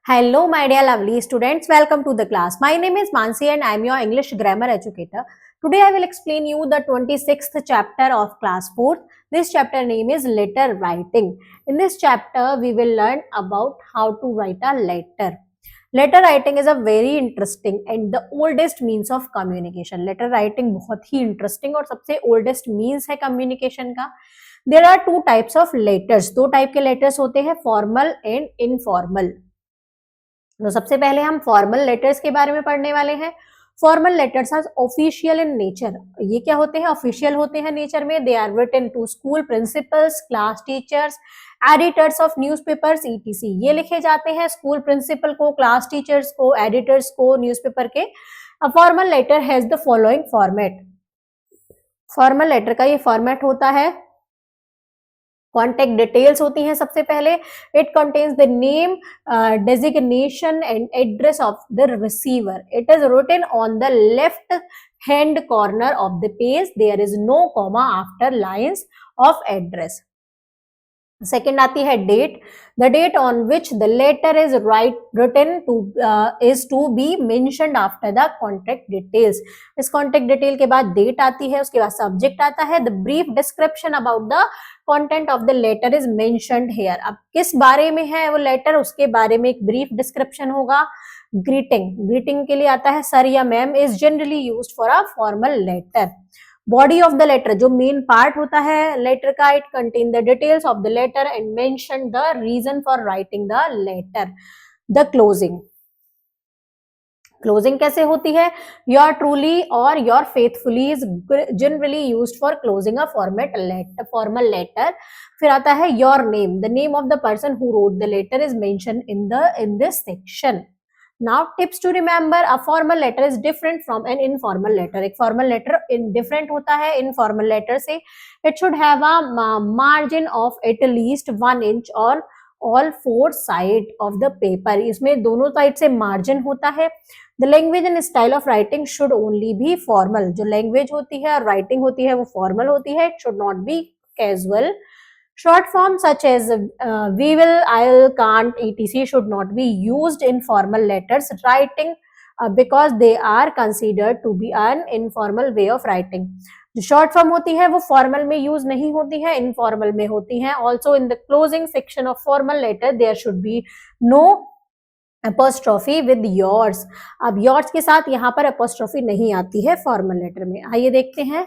Hello, my dear lovely students. Welcome to the class. My name is Mansi and I am your English grammar educator. Today I will explain you the 26th chapter of class 4th. This chapter name is letter writing. In this chapter, we will learn about how to write a letter. Letter writing is a very interesting and the oldest means of communication. Letter writing बहुत ही interesting और सबसे oldest means है communication का. There are two types of letters. दो type के letters होते हैं formal and informal. तो सबसे पहले हम फॉर्मल लेटर्स के बारे में पढ़ने वाले हैं. Formal letters are official in nature. ये क्या होते हैं? ऑफिशियल होते हैं नेचर में. They are written to school principals, class teachers, editors of newspapers ETC. ये लिखे जाते हैं स्कूल प्रिंसिपल को, क्लास टीचर्स को, एडिटर्स को न्यूज़पेपर के. A formal letter has the following format. Formal letter का ये फॉर्मेट होता है. कॉन्टेक्ट डिटेल्स होती हैं सबसे पहले. It contains the name, designation and address of the receiver. It is written on the left hand corner of the page. There is no comma after lines of address. Second आती है date. The date on which the letter is written to is to be mentioned after the contact details. इस contact detail के बाद date आती है, उसके बाद subject आता है. The brief description about the content of the letter is mentioned here. अब किस बारे में है वो लेटर, उसके बारे में एक ब्रीफ डिस्क्रिप्शन होगा. ग्रीटिंग. ग्रीटिंग के लिए आता है सर या ma'am. Is generally used for a formal letter. Body of the letter, जो मेन पार्ट होता है लेटर का, it contain the details of the letter and mention the reason for writing the letter. The closing. Closing कैसे होती है? Your truly और your faithfully is generally used for closing a formal letter. फिर आता है your name. The name of the person who wrote the letter is mention in this section. Now tips to remember. A formal letter is different from an informal letter. एक formal letter different होता है informal letter से. It should have a margin of at least 1 inch on all four sides of the paper. इसमें दोनों side से margin होता है. The language and style of writing should only be formal. जो language होती है और writing होती है वो formal होती है. It should not be casual. Short forms such as we will, I'll, can't, etc. should not be used in formal letters writing because they are considered to be an informal way of writing. जो short form होती है वो formal में use नहीं होती है, informal में होती है. Also in the closing section of formal letter there should be no apostrophe with yours. अब yours के साथ यहाँ पर apostrophe नहीं आती है formal letter में. आइए देखते हैं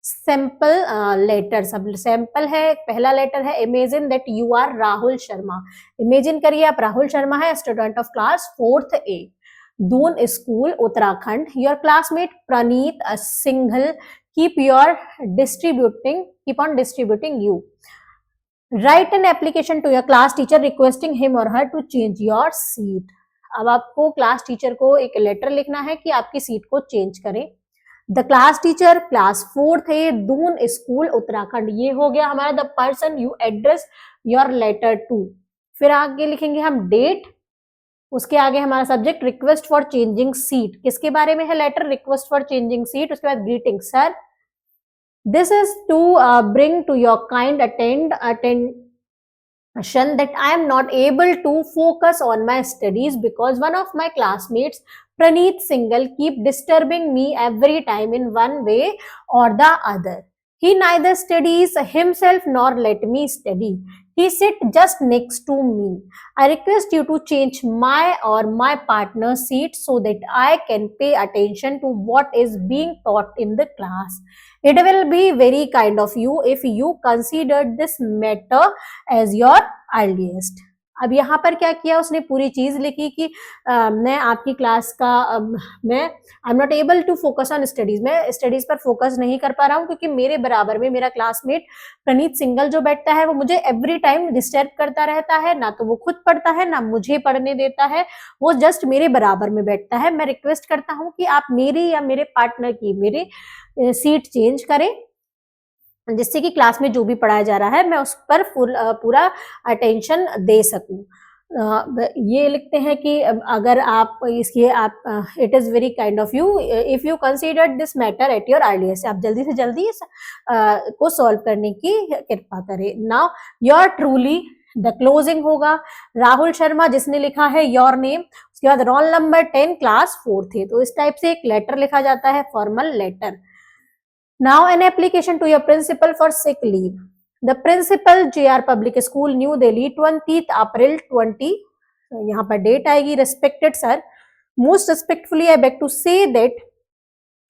सैंपल लेटर. सब सैंपल है. पहला लेटर है imagine that you are Rahul Sharma. Imagine करिए आप राहुल शर्मा है, student of class 4th A, Doon school Uttarakhand. Your classmate Praneet Singhal keep on distributing you. Write an application to your class teacher requesting him or her to change your seat. अब आपको class teacher को एक letter लिखना है कि आपकी सीट को change करें. The class teacher class 4th A, Doon school Uttarakhand. ये हो गया हमारा the person you address your letter to. फिर आगे लिखेंगे हम डेट. उसके आगे हमारा subject request for changing seat. किसके बारे में है letter? Request for changing seat. उसके बाद greeting sir. This is to bring to your kind attention that I am not able to focus on my studies because one of my classmates, Praneet Singhal, keep disturbing me every time in one way or the other. He neither studies himself nor let me study. He sit just next to me. I request you to change my or my partner's seat so that I can pay attention to what is being taught in the class. It will be very kind of you if you consider this matter as your earliest. अब यहाँ पर क्या किया उसने? पूरी चीज लिखी कि मैं आपकी क्लास का मैं I am not able to focus on studies. मैं स्टडीज पर फोकस नहीं कर पा रहा हूँ क्योंकि मेरे बराबर में मेरा क्लासमेट प्रणीत सिंघल जो बैठता है वो मुझे एवरी टाइम डिस्टर्ब करता रहता है. ना तो वो खुद पढ़ता है ना मुझे पढ़ने देता है. वो जस्ट मेरे बराबर में बैठता है. मैं रिक्वेस्ट करता हूँ कि आप मेरी या मेरे पार्टनर की मेरी सीट चेंज करें जिससे कि क्लास में जो भी पढ़ाया जा रहा है मैं उस पर पूरा अटेंशन दे सकूं. ये लिखते हैं कि अगर आप इसके आप it is very kind of you if you consider this matter at your earliest. आप जल्दी से जल्दी को सॉल्व करने की कृपा करें. Now your truly the closing होगा राहुल शर्मा जिसने लिखा है योर नेम, उसके बाद रोल नंबर 10 क्लास 4th है। तो इस टाइप से एक लेटर लिखा जाता है, formal letter. Now an application to your principal for sick leave. The principal JR public school new Delhi 20 April 20, यहाँ पर डेट आएगी। Respected sir, most respectfully I beg to say that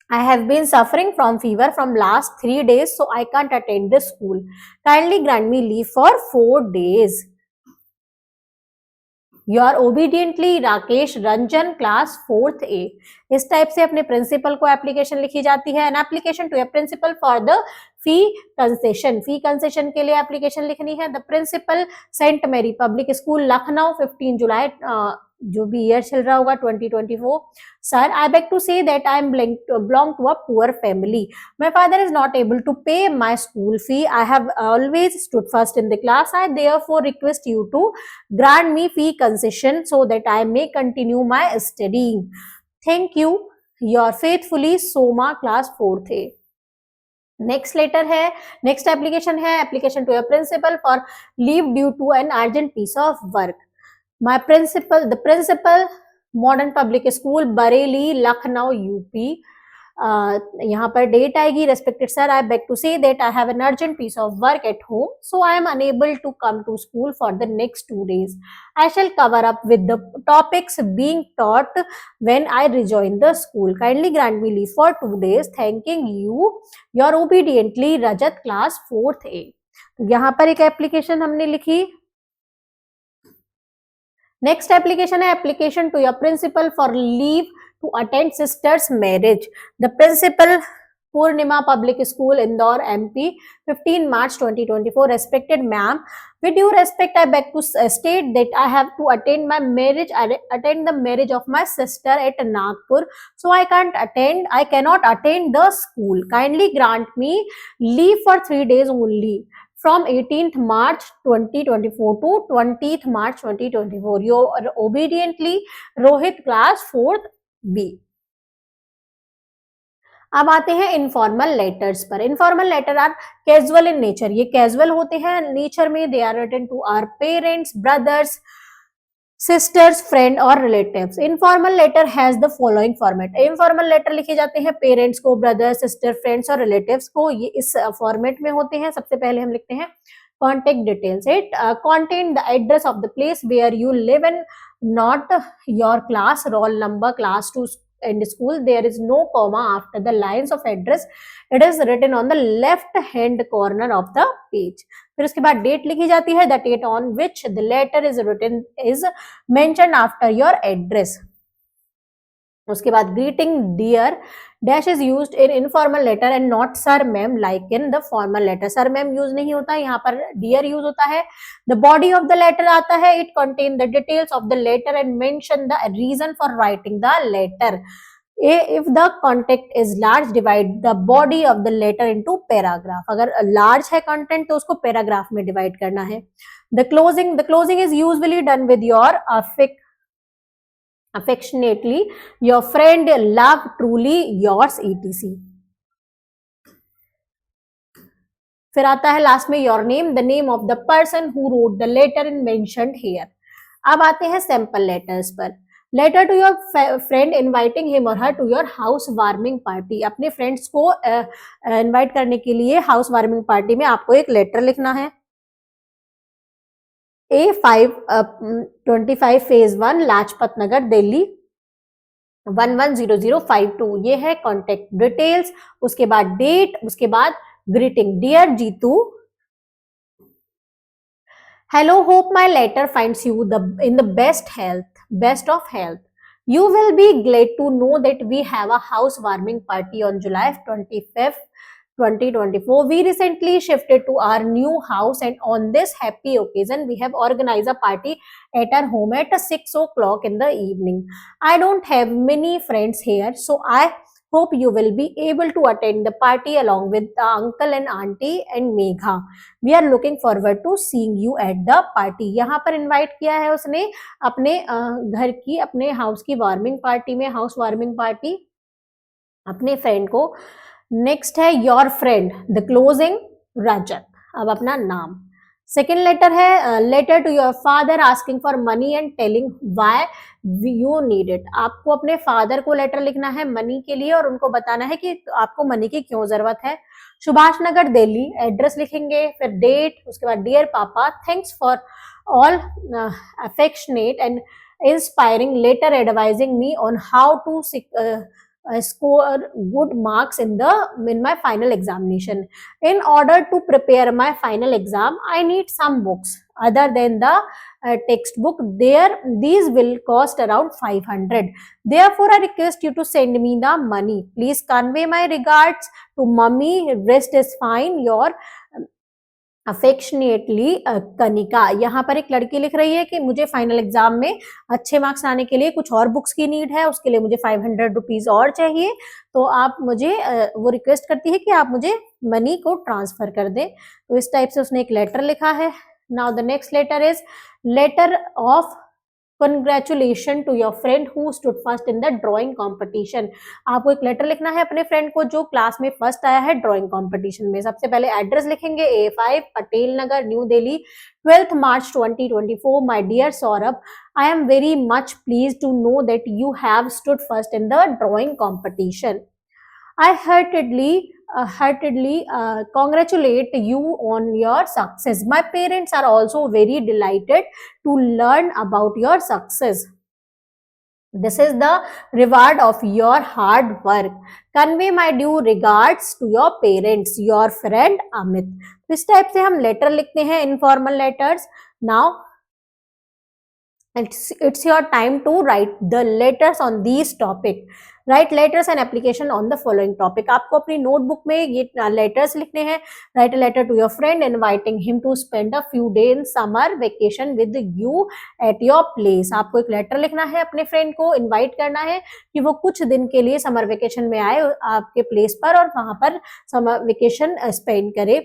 I have been suffering from fever from last 3 days, so I can't attend the school. Kindly grant me leave for 4 days. Your obediently Rakesh Ranjan class 4th A. इस type से अपने principal को application लिखी जाती है। An application to a principal for the fee concession, fee concession के लिए application लिखनी है। The principal saint Mary public school Lucknow 15 July, जो भी ईयर चल रहा होगा 2024। Sir, I beg to say that I am belong to a poor family. My father is not able to pay my school fee. I have always stood first in the class. I therefore request you to grant me fee concession so that I may continue my studying. Thank you. Your faithfully Soma class 4th A. Next letter है, next application है application to a principal for leave due to an urgent piece of work. My principal, the principal modern public school Bareilly Lucknow UP, यहाँ पर date आएगी। Respected sir, I beg to say that I have an urgent piece of work at home, so I am unable to come to school for the next 2 days. I shall cover up with the topics being taught when I rejoin the school. Kindly grant me leave for 2 days. Thanking you. Your obediently Rajat class 4th A. तो यहाँ पर एक application हमने लिखी। Next application है application to your principal for leave to attend sister's marriage. The principal Purnima Public School Indore MP 15 March 2024. Respected ma'am, with due respect I beg to state that I have to attend my marriage. I attend the marriage of my sister at Nagpur, so I cannot attend the school. Kindly grant me leave for 3 days only from 18th March 2024 to 20th March 2024. Your obediently Rohit class 4th B. अब आते हैं informal letters पर। Informal letter are casual in nature, ये casual होते हैं nature में। They are written to our parents, brothers, sisters, friend और relatives. Informal letter has the following format. Informal letter लिखे जाते हैं पेरेंट्स को, ब्रदर, सिस्टर, फ्रेंड्स और रिलेटिव्स को, ये इस फॉर्मेट में होते हैं। सबसे पहले हम लिखते हैं contact details. It contain the address of the place where you live and not your class, roll number, class 2 and school. There is no comma after the lines of address. It is written on the left hand corner of the page. फिर उसके बाद date लिखी जाती है, the date on which the letter is written is mentioned after your address. उसके बाद greeting dear dash is used in informal letter and not sir ma'am like in the formal letter. Sir ma'am use नहीं होता, यहाँ पर dear use होता है। The body of the letter आता है, it contain the details of the letter and mention the reason for writing the letter. If the content is large, divide the body of the letter into paragraph. अगर large है content तो उसको paragraph में divide करना है। The closing is usually done with your affectionately, your friend, love, truly yours, etc. फिर आता है लास्ट में your name, the name of the person who wrote the letter in mentioned here. अब आते हैं सैंपल लेटर्स पर। Letter to your friend inviting him or her to your house warming party. अपने friends को invite करने के लिए house warming party में आपको एक लेटर लिखना है। A525 phase 1 Lajpat Nagar Delhi 110052। ये है कॉन्टेक्ट डिटेल्स, उसके बाद डेट, उसके बाद greeting dear Jeetu, hello, hope my letter finds you in the best of health. You will be glad to know that we have a housewarming party on July 25th 2024. We recently shifted to our new house and on this happy occasion we have organized a party at our home at 6 o'clock in the evening. I don't have many friends here, so I hope you will be able to attend the party along with the uncle and auntie and Megha. We are looking forward to seeing you at the party. यहाँ पर invite किया है उसने अपने घर की, अपने house की वार्मिंग पार्टी में, हाउस वार्मिंग पार्टी अपने फ्रेंड को। नेक्स्ट है your friend, the closing Rajat. अब अपना नाम, सेकेंड लेटर है letter to your father asking for money and telling why you need it. आपको अपने फादर को लेटर लिखना है मनी के लिए और उनको बताना है कि आपको मनी की क्यों जरूरत है। सुभाष नगर दिल्ली, एड्रेस लिखेंगे, फिर डेट, उसके बाद dear papa, thanks for all affectionate and inspiring letter advising me on how to score good marks in my final examination. In order to prepare my final exam, I need some books other than the textbook. These will cost around 500. Therefore, I request you to send me the money. Please convey my regards to mummy. Rest is fine. Your affectionately Kanika. यहाँ पर एक लड़की लिख रही है कि मुझे final exam में अच्छे मार्क्स लाने के लिए कुछ और बुक्स की नीड है, उसके लिए मुझे 500 रुपीज और चाहिए, तो आप मुझे वो रिक्वेस्ट करती है कि आप मुझे मनी को ट्रांसफर कर दें। तो इस टाइप से उसने एक लेटर लिखा है। Now the next letter is letter of congratulation to your friend who stood first in the drawing competition. आपको एक लेटर लिखना है अपने फ्रेंड को जो क्लास में फर्स्ट आया है ड्राइंग कॉम्पिटिशन में। सबसे पहले एड्रेस लिखेंगे A5 Patel Nagar new Delhi 12th March 2024। My dear Saurabh, I am very much pleased to know that you have stood first in the drawing competition. I heartedly congratulate you on your success. My parents are also very delighted to learn about your success. This is the reward of your hard work. Convey my due regards to your parents. Your friend Amit. इस type से हम letter लिखते हैं, informal letters. Now it's your time to write the letters on these topic. Write letters and application on the following topic. आपको अपनी notebook में ये letters लिखने हैं। Write a letter to your friend inviting him to spend a few days in summer vacation with you at your place. आपको एक letter लिखना है अपने फ्रेंड को, इनवाइट करना है कि वो कुछ दिन के लिए समर वेकेशन में आए आपके प्लेस पर और वहां पर समर वेकेशन स्पेंड करे।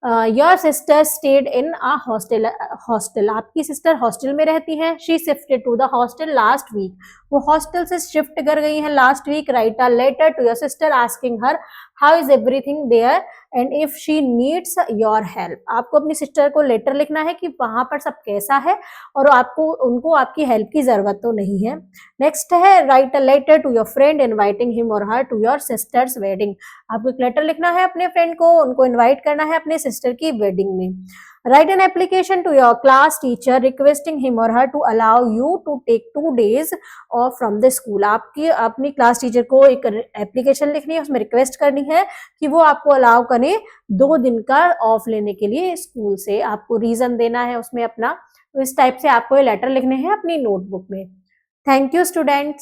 Your sister stayed in a hostel. आपकी सिस्टर हॉस्टल में रहती हैं। She shifted to the hostel last week. वो हॉस्टल से शिफ्ट कर गई हैं last week. Write a letter to your sister asking her how is everything there and if she needs your help. आपको अपनी सिस्टर को लेटर लिखना है कि वहां पर सब कैसा है और आपको उनको आपकी हेल्प की जरूरत तो नहीं है। नेक्स्ट है write a letter to your friend inviting him or her to your sister's wedding. आपको एक लेटर लिखना है अपने फ्रेंड को, उनको इन्वाइट करना है अपने सिस्टर की वेडिंग में। Write an application to your class teacher requesting him or her to allow you to take 2 days off from the school. आपकी अपनी क्लास टीचर को एक एप्लीकेशन लिखनी है, उसमें रिक्वेस्ट करनी है कि वो आपको अलाउ करें 2 दिन का ऑफ लेने के लिए स्कूल से। आपको रीजन देना है उसमें अपना। तो इस टाइप से आपको ये लेटर लिखने हैं अपनी नोटबुक में। Thank you students.